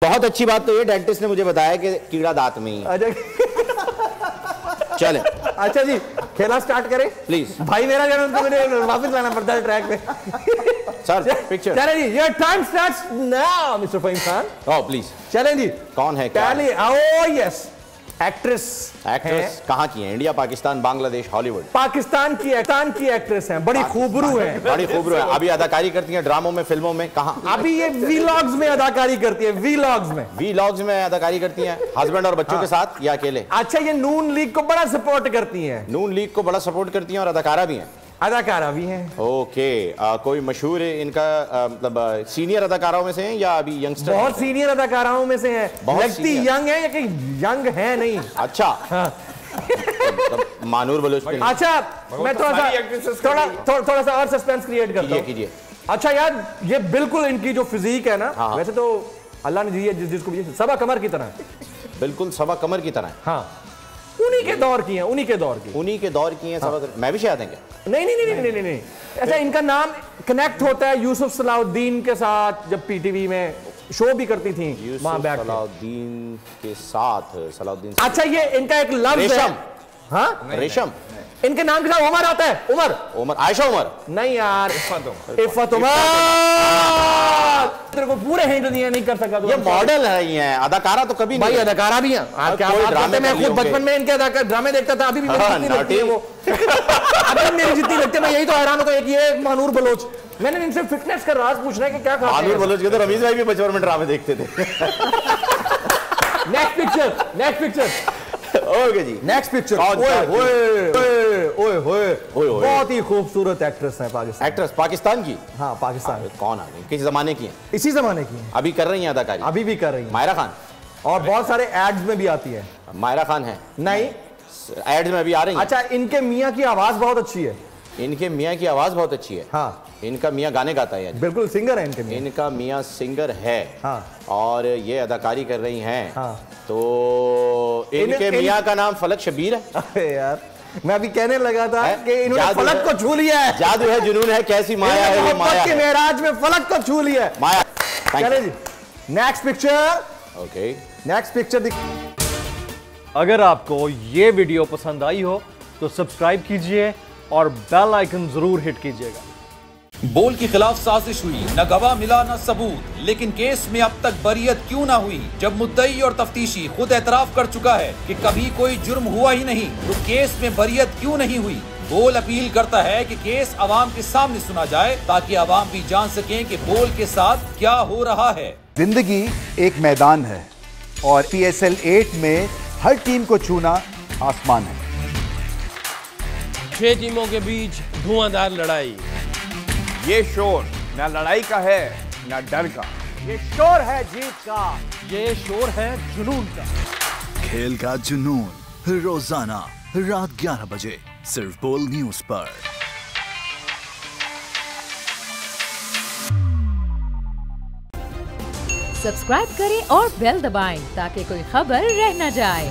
बहुत अच्छी बात तो ये डेंटिस्ट ने मुझे बताया कि कीड़ा दांत में ही है। चले अच्छा जी, खेला स्टार्ट करें प्लीज। भाई मेरा जन्म तो मुझे वापस लाना पड़ता है ट्रैक पे। Sir picture. चले जी, your time starts now mister Fahim Khan. Oh please. चले जी। कौन है क्या? ओह यस, एक्ट्रेस कहाँ की है? India, Pakistan, Bangladesh, Hollywood? पाकिस्तान की एक्ट्रेस हैं, बड़ी खूबरू हैं। बड़ी खूबरू है। अभी अदाकारी करती हैं ड्रामों में, फिल्मों में? कहाँ? अभी ये वीलॉग्स में अदाकारी करती है। वीलॉग्स में अदाकारी करती हैं, हस्बैंड और बच्चों के साथ या अकेले? अच्छा, ये नून लीग को बड़ा सपोर्ट करती हैं। नून लीग को बड़ा सपोर्ट करती हैं और अदाकारा भी हैं? अदाकारा भी हैं। ओके। कोई मशहूर इनका मतलब सीनियर अदाकाराओं में से हैं या अभी यंगस्टर? बहुत सीनियर अदाकाराओं में से हैं। लगती यंग है या कि यंग है नहीं? अच्छा। मानूर बलोच। अच्छा, मैं थोड़ा सा और सस्पेंस क्रिएट करता हूं। कीजिए। अच्छा यार, ये बिल्कुल इनकी जो फिजिक है ना, वैसे तो अल्लाह ने दी है जिसको भी, सबा कमर की तरह। बिल्कुल सबा कमर की तरह। हाँ, उन्हीं के दौर की हैं सबा। मैं भी शायद हैं क्या? नहीं। ऐसा इनका नाम कनेक्ट होता है यूसुफ सलाउद्दीन के साथ, जब पीटीवी में शो भी करती थी सलाउद्दीन के साथ। सलाउद्दीन। अच्छा, ये इनका एक लफ्ज़ है। हाँ, रेशम। इनके नाम के साथ उमर आता है। उमर। आयशा उमर? नहीं यार, इफ़त उमर। तेरे को पूरे हिंट दिए, नहीं कर सका। ये मॉडल है, ये अदाकारा तो कभी नहीं। भाई अदाकारा भी है। क्या बात करते हैं, मैं खुद बचपन में इनके ड्रामे देखता था। अभी भी मेरी जितनी लगती है वो, अभी मेरी जितनी लगती है, मैं यही तो हैरान होता हूं। एक ये मानूर बलोच, मैंने इनसे फिटनेस का राज पूछना है कि क्या खाते हैं। मानूर बलोच के तो रमीज भाई भी बचपन में ड्रामे देखते थे। Next picture. ओके जी, नेक्स्ट पिक्चर। बहुत ही खूबसूरत एक्ट्रेस है पाकिस्तान। एक्ट्रेस पाकिस्तान की? हाँ, पाकिस्तान। कौन आ गई? किस जमाने की है? इसी जमाने की है। अभी कर रही हैं अदाकारी? अभी भी कर रही है। मायरा खान? और बहुत सारे एड्स में भी आती है। मायरा खान है? नहीं, एड्स में भी आ रही है। अच्छा, इनके मियाँ की आवाज बहुत अच्छी है। इनके मियाँ की आवाज बहुत अच्छी है? हाँ। इनका मियाँ गाने गाता है? बिल्कुल सिंगर है इनके मियाँ। इनका मियाँ सिंगर है। हाँ। और ये अदाकारी कर रही हैं। हाँ। तो इनके मियाँ का नाम फलक शबीर है? अरे यार, मैं अभी कहने लगा था कि इन्होंने फलक को छू लिया है। जादू है, जुनून है, कैसी माया है ये माया के मेराज में फलक को छू लिया है। माया। चले जी, next picture. Okay, next picture. अगर आपको ये वीडियो पसंद आई हो तो सब्सक्राइब कीजिए और बेल आइकन जरूर हिट कीजिएगा। बोल के खिलाफ साजिश हुई, न गवाह मिला न सबूत, लेकिन केस में अब तक बरियत क्यों ना हुई? जब मुद्दई और तफ्तीशी खुद एतराफ कर चुका है कि कभी कोई जुर्म हुआ ही नहीं, तो केस में बरियत क्यों नहीं हुई? बोल अपील करता है कि केस अवाम के सामने सुना जाए, ताकि अवाम भी जान सकें कि बोल के साथ क्या हो रहा है। जिंदगी एक मैदान है और PSL 8 में हर टीम को छूना आसमान है। 6 टीमों के बीच धुआंधार लड़ाई। ये शोर न लड़ाई का है न डर का, ये शोर है जीत का, ये शोर है जुनून का। खेल का जुनून रोजाना रात 11 बजे सिर्फ बोल न्यूज पर। सब्सक्राइब करें और बेल दबाएं ताकि कोई खबर रह न जाए।